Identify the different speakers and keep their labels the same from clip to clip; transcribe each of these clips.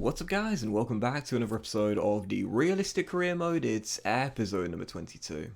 Speaker 1: What's up guys, and welcome back to another episode of the Realistic Career Mode. It's episode number 22.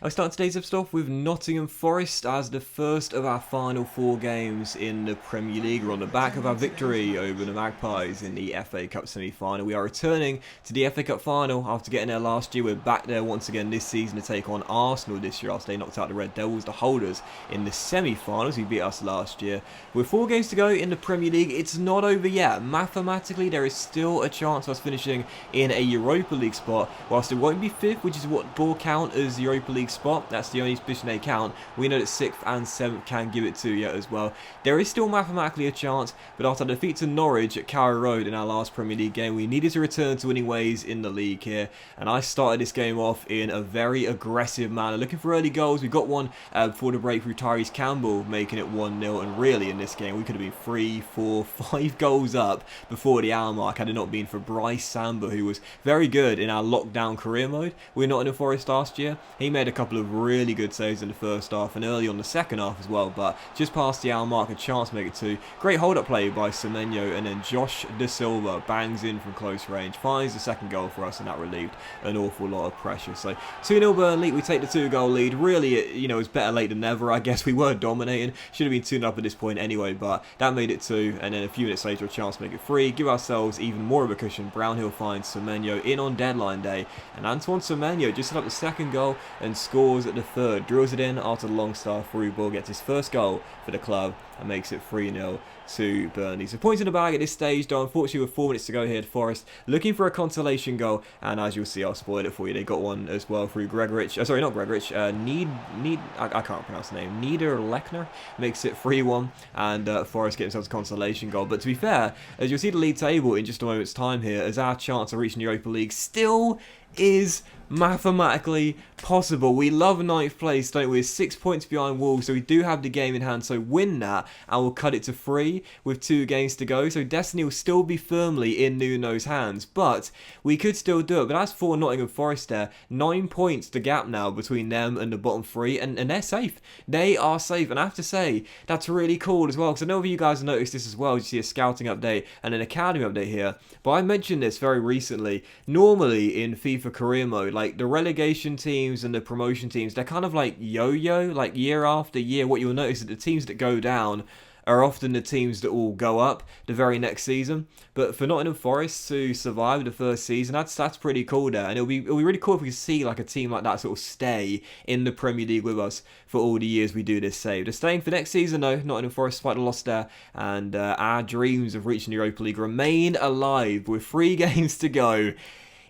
Speaker 1: I start today's episode off with Nottingham Forest as the first of our final 4 games in the Premier League. We're on the back of our victory over the Magpies in the FA Cup semi-final. We are returning to the FA Cup final after getting there last year. We're back there once again this season to take on Arsenal this year after they knocked out the Red Devils, the holders, in the semi-finals. Who beat us last year. With 4 games to go in the Premier League, it's not over yet. Mathematically, there is still a chance of us finishing in a Europa League spot. Whilst it won't be 5th, which is what will count as the Europa League spot, that's the only position they count. We know that 6th and 7th can give it to you as well. There is still mathematically a chance, but after the defeat to Norwich at Carrow Road in our last Premier League game, we needed to return to winning ways in the league here, and I started this game off in a very aggressive manner, looking for early goals. We got one before the break through Tyrese Campbell, making it 1-0, and really in this game we could have been 3, 4, 5 goals up before the hour mark had it not been for Bryce Samba, who was very good in our lockdown career mode. We were not in the Forest last year. He made a couple of really good saves in the first half and early on the second half as well, but just past the hour mark, a chance to make it 2. Great hold-up play by Semenyo, and then Josh Da Silva bangs in from close range, finds the second goal for us, and that relieved an awful lot of pressure. So 2-0 Burnley, we take the 2-goal lead. Really, it was better late than never, I guess. We were dominating, should have been 2-0 up at this point anyway, but that made it 2, and then a few minutes later a chance to make it 3, give ourselves even more of a cushion. Brownhill finds Semenyo in on deadline day, and Antoine Semenyo just set up the second goal and scores at the third, drills it in after the Longstaff through ball, gets his first goal for the club and makes it 3-0 to Burnley. So points in the bag at this stage, though unfortunately with 4 minutes to go here at Forest, looking for a consolation goal, and as you'll see, I'll spoil it for you, they got one as well through Gregorich, sorry not Gregorich, I can't pronounce the name, Niederlechner, makes it 3-1, and Forest get themselves a consolation goal. But to be fair, as you'll see the league table in just a moment's time here, as our chance of reaching the Europa League still is mathematically possible. We love 9th place, don't we? We're 6 points behind Wolves, so we do have the game in hand, so win that and we'll cut it to 3 with 2 games to go. So destiny will still be firmly in Nuno's hands, but we could still do it. But as for Nottingham Forest there, 9 points the gap now between them and the bottom 3, and they're safe. They are safe, and I have to say that's really cool as well, because I know you guys have noticed this as well. You see a scouting update and an academy update here, but I mentioned this very recently. Normally in FIFA career mode, like the relegation teams and the promotion teams, they're kind of like yo-yo, like year after year. What you'll notice is that the teams that go down are often the teams that will go up the very next season. But for Nottingham Forest to survive the first season, that's pretty cool there. And it'll be really cool if we can see like a team like that sort of stay in the Premier League with us for all the years we do this save. They're staying for next season though. Nottingham Forest despite the loss there, and our dreams of reaching the Europa League remain alive with 3 games to go.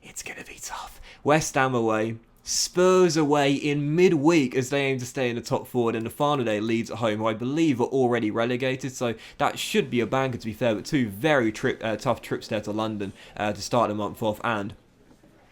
Speaker 1: It's going to be tough. West Ham away, Spurs away in midweek as they aim to stay in the top 4, and the final day Leeds at home, who I believe are already relegated, so that should be a banker to be fair, but 2 very tough trips there to London to start the month off, and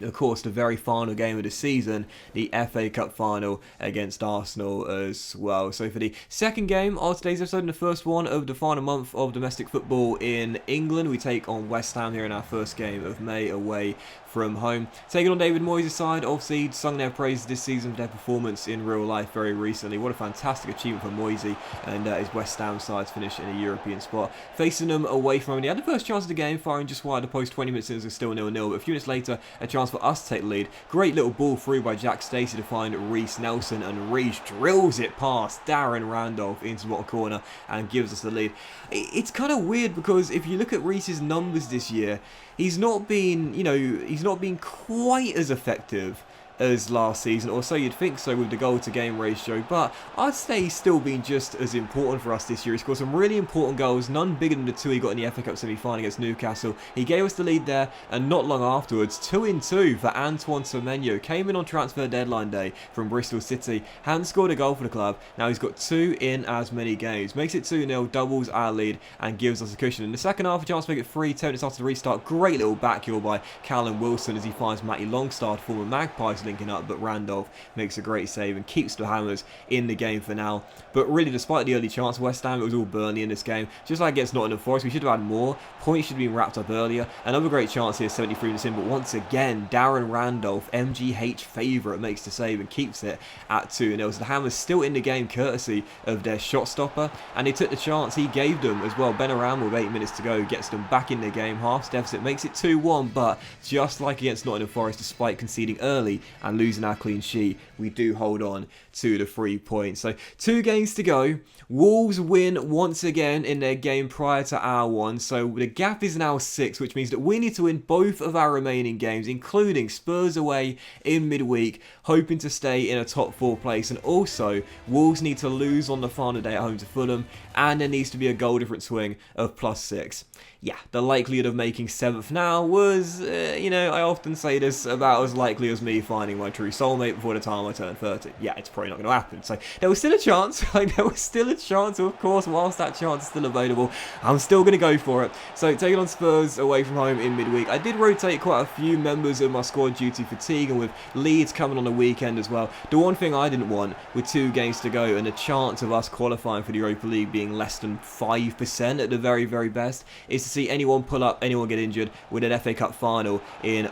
Speaker 1: of course the very final game of the season, the FA Cup final against Arsenal as well. So for the second game of today's episode, and the first one of the final month of domestic football in England, we take on West Ham here in our first game of May away from home. Taking on David Moyes' side, obviously sung their praises this season for their performance in real life very recently. What a fantastic achievement for Moyes and his West Ham side to finish in a European spot. Facing them away from home, he had the first chance of the game, firing just wide the post. 20 minutes in, it was still 0-0, but a few minutes later, a chance for us to take the lead. Great little ball through by Jack Stacey to find Reece Nelson, and Reece drills it past Darren Randolph into the bottom corner and gives us the lead. It's kind of weird because if you look at Reece's numbers this year, he's not been quite as effective as last season, or so you'd think so with the goal to game ratio, but I'd say he's still been just as important for us this year. He scored some really important goals, none bigger than the 2 he got in the FA Cup semi-final against Newcastle. He gave us the lead there, and not long afterwards, 2-2 for Antoine Semenyo. Came in on transfer deadline day from Bristol City, hadn't scored a goal for the club. Now he's got 2 in as many games. Makes it 2-0, doubles our lead, and gives us a cushion. In the second half, a chance to make it 3, 10 minutes after the restart. Great little back heel by Callum Wilson as he finds Matty Longstaff, former Magpies linking up, but Randolph makes a great save and keeps the Hammers in the game for now. But really, despite the early chance of West Ham, it was all Burnley in this game. Just like against Nottingham Forest, we should have had more. Points should have been wrapped up earlier. Another great chance here, 73 minutes in, but once again, Darren Randolph, MGH favourite, makes the save and keeps it at 2-0. So the Hammers still in the game courtesy of their shot stopper, and they took the chance he gave them as well. Ben Aram with 8 minutes to go gets them back in the game. Half deficit makes it 2-1, but just like against Nottingham Forest, despite conceding early and losing our clean sheet, we do hold on to the 3 points. So 2 games to go. Wolves win once again in their game prior to our one, so the gap is now 6, which means that we need to win both of our remaining games, including Spurs away in midweek, hoping to stay in a top 4 place. And also, Wolves need to lose on the final day at home to Fulham, and there needs to be a goal difference swing of +6. Yeah, the likelihood of making 7th now was, I often say this, about as likely as me finding my true soulmate before the time I turn 30. Yeah, it's probably not going to happen. So there was still a chance. There was still a chance. So of course, whilst that chance is still available, I'm still going to go for it. So taking on Spurs away from home in midweek. I did rotate quite a few members of my squad due to fatigue, and with Leeds coming on the weekend as well. The one thing I didn't want, with 2 games to go and the chance of us qualifying for the Europa League being less than 5% at the very, very best, is to see anyone pull up, anyone get injured with an FA Cup final in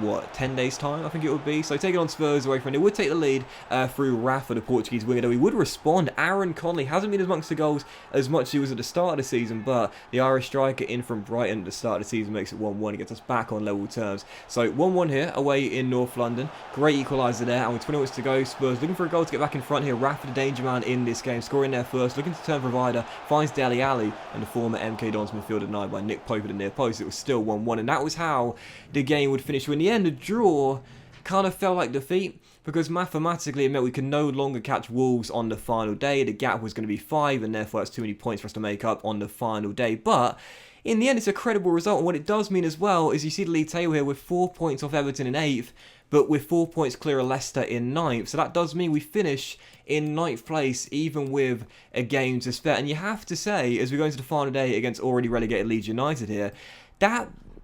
Speaker 1: what, 10 days time, I think it would be. So taking on Spurs away from it would take the lead through Rafa, the Portuguese winger, though he would respond. Aaron Conley hasn't been amongst the goals as much as he was at the start of the season, but the Irish striker in from Brighton at the start of the season makes it 1-1. He gets us back on level terms. So 1-1 here away in North London. Great equaliser there, and with 20 minutes to go, Spurs looking for a goal to get back in front here. Rafa, the danger man in this game, scoring there first, looking to turn provider, finds Dele Alli, and the former MK Dons midfielder denied by Nick Pope at the near post. It was still 1-1, and that was how the game would finish. So in the end, a draw kind of felt like defeat, because mathematically it meant we could no longer catch Wolves on the final day. The gap was going to be 5, and therefore that's too many points for us to make up on the final day. But in the end, it's a credible result, and what it does mean as well is you see the league table here with 4 points off Everton in 8th, but with 4 points clear of Leicester in 9th. So that does mean we finish in 9th place, even with a game to spare. And you have to say, as we go into the final day against already relegated Leeds United here,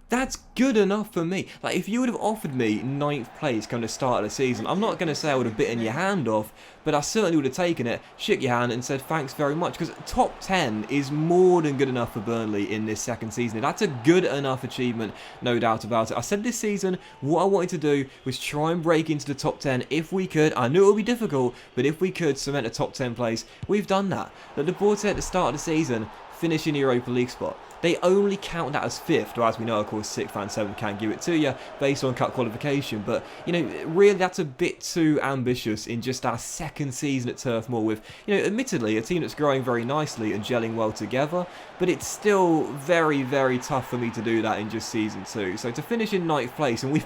Speaker 1: that's good enough for me. Like, if you would have offered me 9th place come the start of the season, I'm not going to say I would have bitten your hand off, but I certainly would have taken it, shook your hand and said thanks very much, because top 10 is more than good enough for Burnley in this second season. That's a good enough achievement, no doubt about it. I said this season what I wanted to do was try and break into the top 10 if we could. I knew it would be difficult, but if we could cement a top 10 place, we've done that. But the board said at the start of the season, finish in the Europa League spot. They only count that as 5th, or as we know, of course, 6th and 7th can give it to you based on cup qualification. But, really that's a bit too ambitious in just our second season at Turf Moor with, admittedly, a team that's growing very nicely and gelling well together. But it's still very, very tough for me to do that in just season 2. So to finish in 9th place, and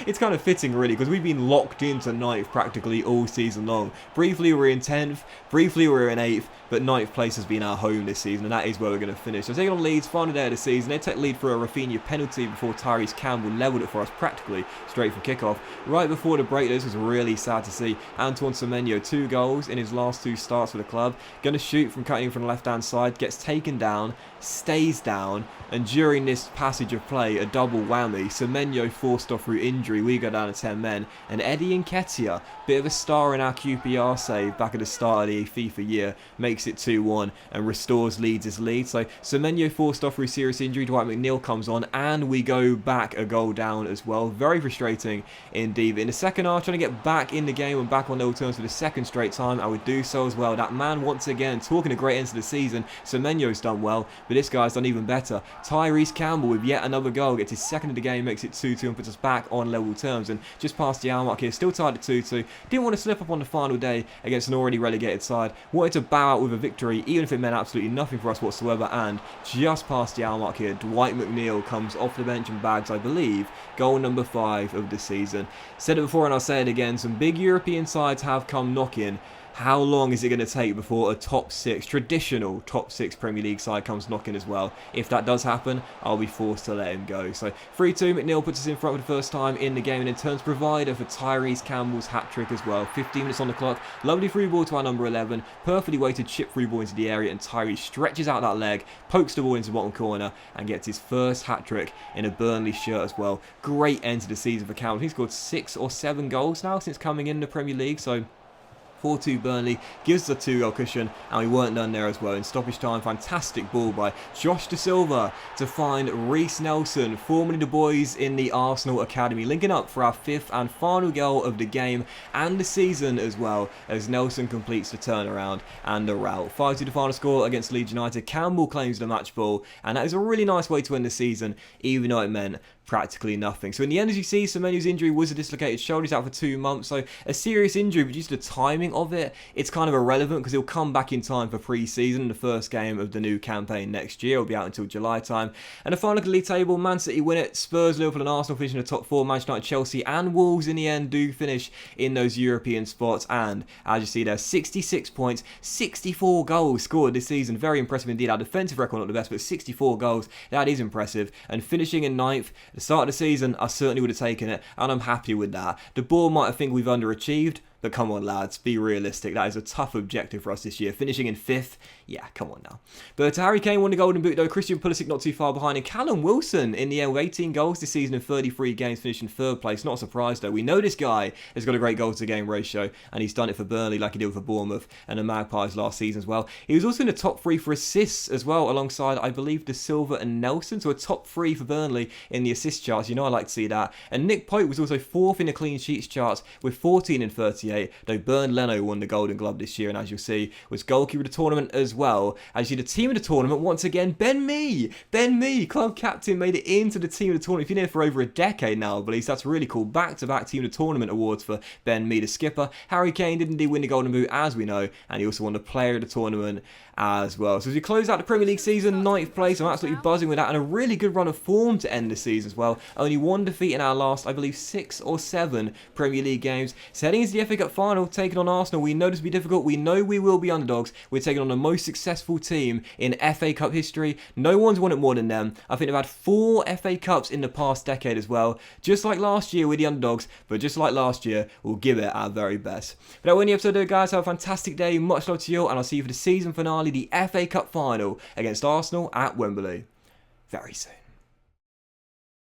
Speaker 1: it's kind of fitting really, because we've been locked into 9th practically all season long. Briefly we were in 10th, briefly we were in 8th, but 9th place has been our home this season, and that is where we're going to finish. So taking on Leeds, final day of the season, they take lead for a Rafinha penalty before Tyrese Campbell levelled it for us practically straight from kickoff. Right before the break, this was really sad to see. Antoine Semenyo, 2 goals in his last 2 starts for the club. Going to shoot from cutting from the left-hand side, gets taken down, stays down, and during this passage of play, a double whammy. Semenyo forced off through injury, we go down to 10 men, and Eddie Nketiah, bit of a star in our QPR save back at the start of the FIFA year, makes it 2-1 and restores Leeds' lead. So Semenyo forced off through serious injury, Dwight McNeil comes on, and we go back a goal down as well. Very frustrating indeed. But in the second half, trying to get back in the game and back on level terms for the second straight time, I would do so as well. That man, once again, talking a great end to the season. Semenyo's done well, but this guy's done even better. Tyrese Campbell with yet another goal, gets his second of the game, makes it 2-2 and puts us back on level terms. And just past the hour mark here, still tied at 2-2. Didn't want to slip up on the final day against an already relegated side. Wanted to bow out with a victory, even if it meant absolutely nothing for us whatsoever. And just past the hour mark here, Dwight McNeil comes off the bench and bags, I believe, goal number 5 of the season. Said it before and I'll say it again, some big European sides have come knocking, how long is it going to take before a top 6, traditional top 6 Premier League side comes knocking as well? If that does happen, I'll be forced to let him go. So 3-2, McNeil puts us in front for the first time in the game and then turns provider for Tyrese Campbell's hat-trick as well. 15 minutes on the clock, lovely through ball to our number 11, perfectly weighted chip through ball into the area, and Tyrese stretches out that leg, pokes the ball into the bottom corner and gets his first hat-trick in a Burnley shirt as well. Great end to the season for Campbell. He's scored 6 or 7 goals now since coming in the Premier League, so 4-2 Burnley gives us a 2-goal cushion, and we weren't done there as well. In stoppage time, fantastic ball by Josh Da Silva to find Reece Nelson, formerly the boys in the Arsenal Academy, linking up for our 5th and final goal of the game and the season as well, as Nelson completes the turnaround and the rout. 5-2 the final score against Leeds United. Campbell claims the match ball, and that is a really nice way to end the season, even though it meant practically nothing. So in the end, as you see, Semenyu's injury was a dislocated shoulder. He's out for 2 months, so a serious injury, but due to the timing of it, it's kind of irrelevant because he'll come back in time for pre-season, the first game of the new campaign next year. It'll be out until July time. And the final look at the league table, Man City win it, Spurs, Liverpool and Arsenal finishing in the top 4, Manchester United, Chelsea and Wolves in the end do finish in those European spots, and as you see there, 66 points, 64 goals scored this season. Very impressive indeed. Our defensive record not the best, but 64 goals, that is impressive. And finishing in 9th, at the start of the season, I certainly would have taken it, and I'm happy with that. The board might think we've underachieved, but come on lads, be realistic. That is a tough objective for us this year. Finishing in 5th, yeah, come on now. But Harry Kane won the Golden Boot though. Christian Pulisic not too far behind. And Callum Wilson in the end with 18 goals this season in 33 games, finishing 3rd place. Not a surprise though. We know this guy has got a great goals to game ratio, and he's done it for Burnley like he did for Bournemouth and the Magpies last season as well. He was also in the top 3 for assists as well, alongside I believe Da Silva and Nelson. So a top 3 for Burnley in the assist charts. You know I like to see that. And Nick Pope was also 4th in the clean sheets charts with 14 in 38, though Bernd Leno won the Golden Glove this year, and as you'll see, was goalkeeper of the tournament as well. As you see, the team of the tournament, once again, Ben Mee, club captain, made it into the team of the tournament. He's been here for over a decade now, I believe, so that's really cool. Back-to-back team of the tournament awards for Ben Mee, the skipper. Harry Kane did indeed win the Golden Boot, as we know, and he also won the player of the tournament as well. So as we close out the Premier League season, 9th place, I'm absolutely buzzing with that, and a really good run of form to end the season as well. Only 1 defeat in our last, I believe, 6 or 7 Premier League games. So heading into the FA Cup final, taking on Arsenal, we know this will be difficult. We know we will be underdogs. We're taking on the most successful team in FA Cup history. No one's won it more than them. I think they've had 4 FA Cups in the past decade as well. Just like last year, we're the underdogs, but just like last year, we'll give it our very best. But that will end the episode though, guys. Have a fantastic day. Much love to you all, and I'll see you for the season finale, the FA Cup final against Arsenal at Wembley very soon.